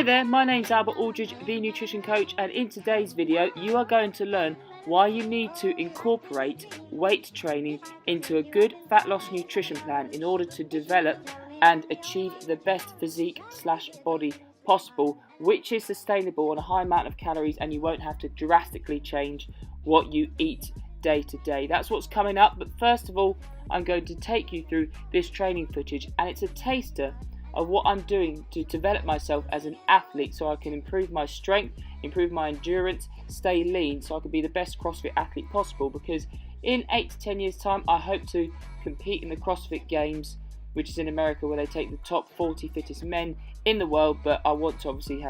Hi there, my name's Albert Aldridge, the Nutrition Coach, and in today's video you are going to learn why you need to incorporate weight training into a good fat loss nutrition plan in order to develop and achieve the best physique/body possible, which is sustainable on a high amount of calories, and you won't have to drastically change what you eat day to day. That's what's coming up, but first of all I'm going to take you through this training footage, and it's a taster of what I'm doing to develop myself as an athlete so I can improve my strength, improve my endurance, stay lean so I can be the best CrossFit athlete possible, because in 8 to 10 years time I hope to compete in the CrossFit Games, which is in America, where they take the top 40 fittest men in the world. But I want to obviously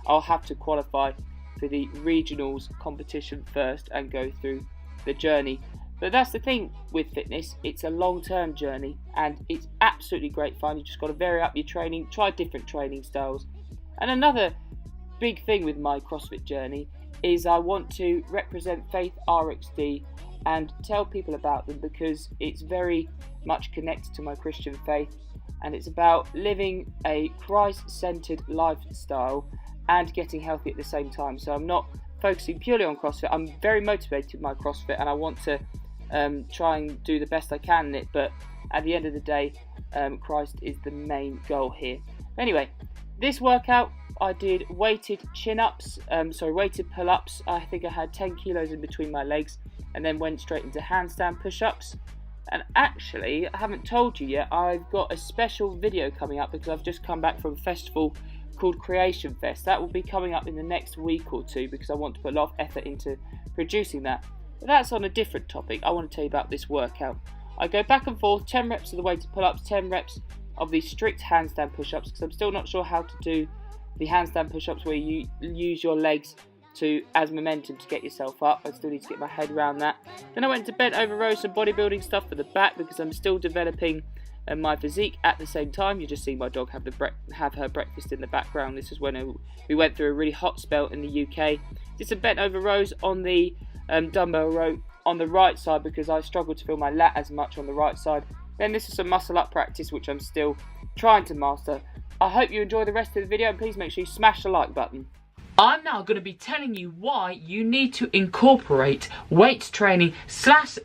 I'll have to qualify for the regionals competition first and go through the journey. But that's the thing with fitness, it's a long-term journey and it's absolutely great fun. You just got to vary up your training, try different training styles. And another big thing with my CrossFit journey is I want to represent Faith RxD and tell people about them, because it's very much connected to my Christian faith, and it's about living a Christ-centered lifestyle and getting healthy at the same time. So I'm not focusing purely on CrossFit. I'm very motivated by CrossFit and I want to try and do the best I can in it, but at the end of the day, Christ is the main goal here. Anyway, this workout I did weighted weighted pull-ups. I think I had 10 kilos in between my legs, and then went straight into handstand push-ups. And actually, I haven't told you yet, I've got a special video coming up because I've just come back from a festival called Creation Fest. That will be coming up in the next week or two because I want to put a lot of effort into producing that. But that's on a different topic. I want to tell you about this workout. I go back and forth, 10 reps of the weighted pull-ups, 10 reps of the strict handstand push-ups, because I'm still not sure how to do the handstand push-ups where you use your legs as momentum to get yourself up. I still need to get my head around that. Then I went to bent over rows, some bodybuilding stuff for the back, because I'm still developing my physique at the same time. You just see my dog have her breakfast in the background. This is when we went through a really hot spell in the UK. Did some bent over rows on the dumbbell row on the right side because I struggled to feel my lat as much on the right side. Then this is some muscle up practice which I'm still trying to master. I hope you enjoy the rest of the video, and please make sure you smash the like button. I'm now going to be telling you why you need to incorporate weight training slash.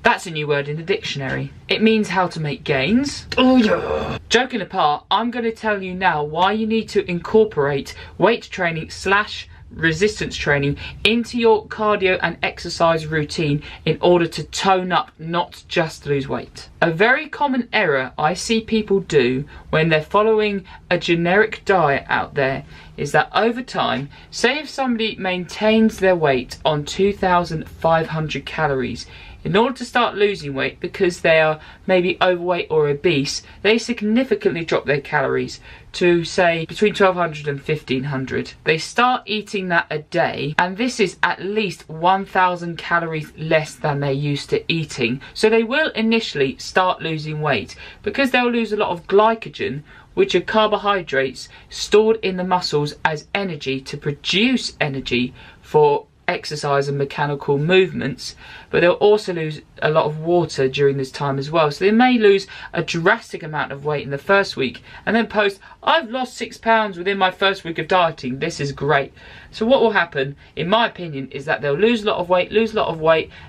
That's a new word in the dictionary. It means how to make gains. Oh yeah. Joking apart, I'm going to tell you now why you need to incorporate weight training slash resistance training into your cardio and exercise routine in order to tone up, not just lose weight. A very common error I see people do when they're following a generic diet out there is that over time, say if somebody maintains their weight on 2,500 calories, in order to start losing weight, because they are maybe overweight or obese, they significantly drop their calories to say between 1,200 and 1,500. They start eating that a day, and this is at least 1,000 calories less than they're used to eating. So they will initially start losing weight because they'll lose a lot of glycogen, which are carbohydrates stored in the muscles as energy to produce energy for exercise and mechanical movements, but they'll also lose a lot of water during this time as well. So they may lose a drastic amount of weight in the first week and then post, I've lost 6 pounds within my first week of dieting, this is great. So what will happen, in my opinion, is that they'll lose a lot of weight,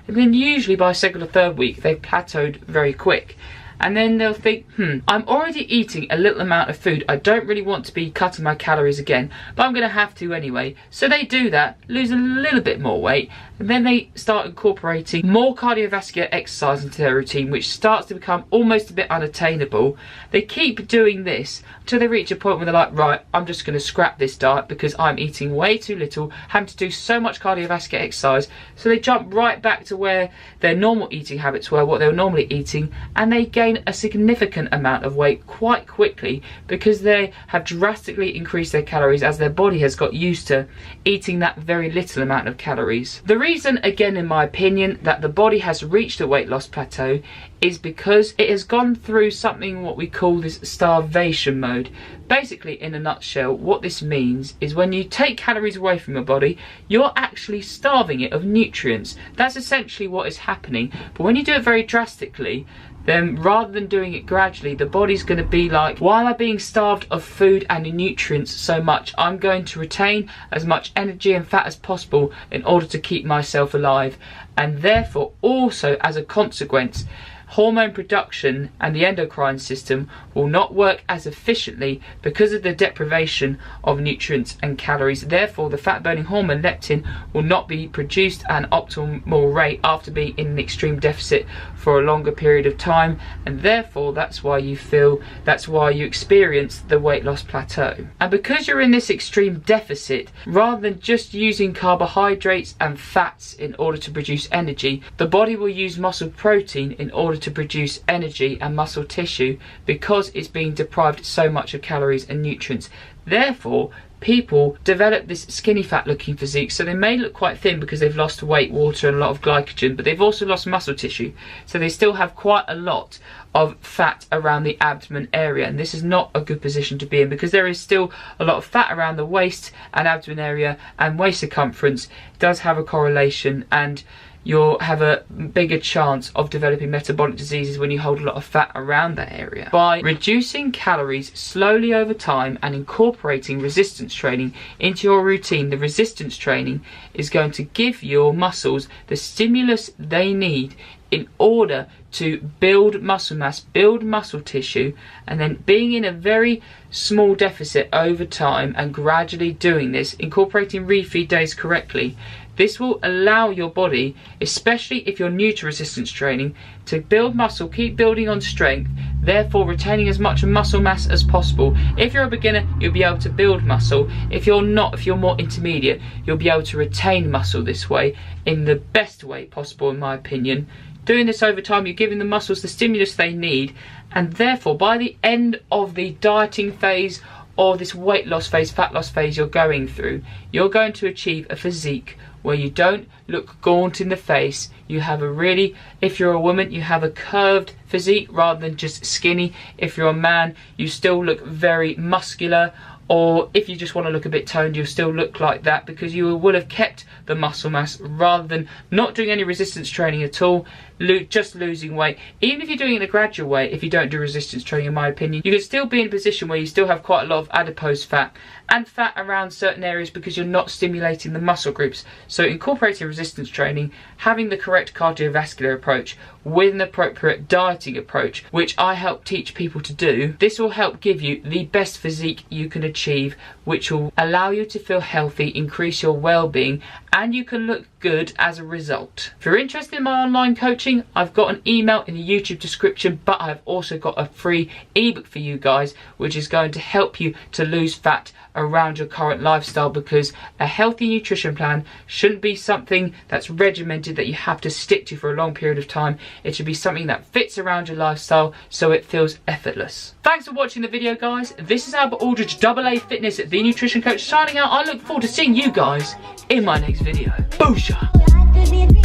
and then usually by second or third week they've plateaued very quick. And then they'll think, I'm already eating a little amount of food. I don't really want to be cutting my calories again, but I'm going to have to anyway. So they do that, lose a little bit more weight, and then they start incorporating more cardiovascular exercise into their routine, which starts to become almost a bit unattainable. They keep doing this until they reach a point where they're like, right, I'm just going to scrap this diet because I'm eating way too little, having to do so much cardiovascular exercise. So they jump right back to where their normal eating habits were, what they were normally eating, and they gain a significant amount of weight quite quickly because they have drastically increased their calories as their body has got used to eating that very little amount of calories. The reason, again in my opinion, that the body has reached a weight loss plateau is because it has gone through something what we call this starvation mode. Basically, in a nutshell, what this means is when you take calories away from your body, you're actually starving it of nutrients. That's essentially what is happening. But when you do it very drastically, then rather than doing it gradually, the body's going to be like, why am I being starved of food and nutrients so much? I'm going to retain as much energy and fat as possible in order to keep myself alive. And therefore, also as a consequence, hormone production and the endocrine system will not work as efficiently because of the deprivation of nutrients and calories. Therefore, the fat burning hormone leptin will not be produced at an optimal rate after being in an extreme deficit for a longer period of time, and therefore that's why you experience the weight loss plateau. And because you're in this extreme deficit, rather than just using carbohydrates and fats in order to produce energy, the body will use muscle protein in order to produce energy and muscle tissue because it's being deprived so much of calories and nutrients. Therefore, people develop this skinny fat looking physique, so they may look quite thin because they've lost weight, water and a lot of glycogen, but they've also lost muscle tissue, so they still have quite a lot of fat around the abdomen area, and this is not a good position to be in because there is still a lot of fat around the waist and abdomen area, and waist circumference does have a correlation, and you'll have a bigger chance of developing metabolic diseases when you hold a lot of fat around that area. By reducing calories slowly over time and incorporating resistance training into your routine, the resistance training is going to give your muscles the stimulus they need in order to build muscle mass, build muscle tissue, and then being in a very small deficit over time and gradually doing this, incorporating refeed days correctly, this will allow your body, especially if you're new to resistance training, to build muscle, keep building on strength, therefore retaining as much muscle mass as possible. If you're a beginner, you'll be able to build muscle. If you're not, if you're more intermediate, you'll be able to retain muscle this way in the best way possible, in my opinion. Doing this over time, you're giving the muscles the stimulus they need, and therefore by the end of the dieting phase or this weight loss phase, fat loss phase you're going through, you're going to achieve a physique where you don't look gaunt in the face. You have a really, if you're a woman, you have a curved physique rather than just skinny. If you're a man, you still look very muscular, or if you just want to look a bit toned, you'll still look like that because you will have kept the muscle mass rather than not doing any resistance training at all, just losing weight. Even if you're doing it in a gradual way, if you don't do resistance training, in my opinion, you can still be in a position where you still have quite a lot of adipose fat and fat around certain areas because you're not stimulating the muscle groups. So incorporating resistance training, having the correct cardiovascular approach with an appropriate dieting approach, which I help teach people to do, this will help give you the best physique you can achieve, which will allow you to feel healthy, increase your well-being, and you can look good as a result. If you're interested in my online coaching, I've got an email in the YouTube description, but I've also got a free ebook for you guys, which is going to help you to lose fat around your current lifestyle, because a healthy nutrition plan shouldn't be something that's regimented that you have to stick to for a long period of time. It should be something that fits around your lifestyle so it feels effortless. Thanks for watching the video, guys. This is Albert Aldridge, AA Fitness, the Nutrition Coach, signing out. I look forward to seeing you guys in my next video. Boosha!